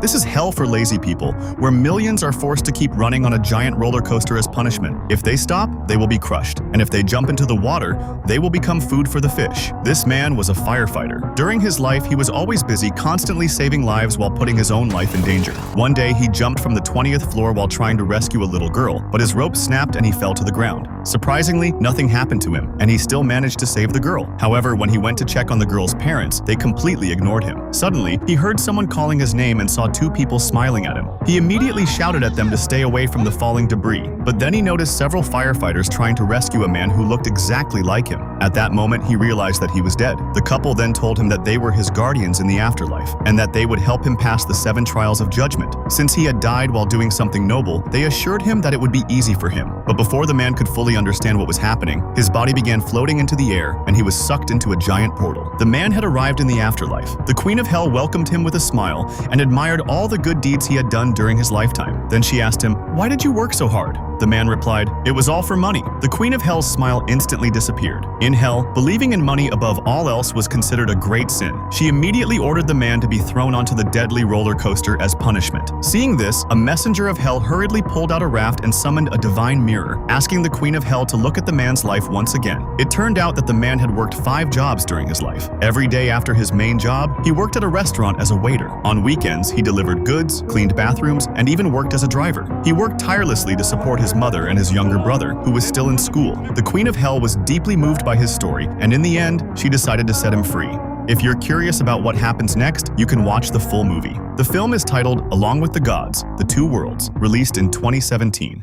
This is hell for lazy people, where millions are forced to keep running on a giant roller coaster as punishment. If they stop, they will be crushed, and if they jump into the water, they will become food for the fish. This man was a firefighter. During his life, he was always busy, constantly saving lives while putting his own life in danger. One day, he jumped from the 20th floor while trying to rescue a little girl, but his rope snapped and he fell to the ground. Surprisingly, nothing happened to him, and he still managed to save the girl. However, when he went to check on the girl's parents, they completely ignored him. Suddenly, he heard someone calling his name and saw two people smiling at him. He immediately shouted at them to stay away from the falling debris, but then he noticed several firefighters trying to rescue a man who looked exactly like him. At that moment, he realized that he was dead. The couple then told him that they were his guardians in the afterlife, and that they would help him pass the 7 trials of judgment. Since he had died while doing something noble, they assured him that it would be easy for him. But before the man could fully understand what was happening, his body began floating into the air, and he was sucked into a giant portal. The man had arrived in the afterlife. The Queen of Hell welcomed him with a smile and admired all the good deeds he had done during his lifetime. Then she asked him, "Why did you work so hard?" The man replied, "It was all for money." The Queen of Hell's smile instantly disappeared. In hell, believing in money above all else was considered a great sin. She immediately ordered the man to be thrown onto the deadly roller coaster as punishment. Seeing this, a messenger of hell hurriedly pulled out a raft and summoned a divine mirror, asking the Queen of Hell to look at the man's life once again. It turned out that the man had worked 5 jobs during his life. Every day after his main job, he worked at a restaurant as a waiter. On weekends, he delivered goods, cleaned bathrooms, and even worked as a driver. He worked tirelessly to support his mother and his younger brother, who was still in school. The Queen of Hell was deeply moved by his story, and in the end, she decided to set him free. If you're curious about what happens next, you can watch the full movie. The film is titled Along with the Gods, The Two Worlds, released in 2017.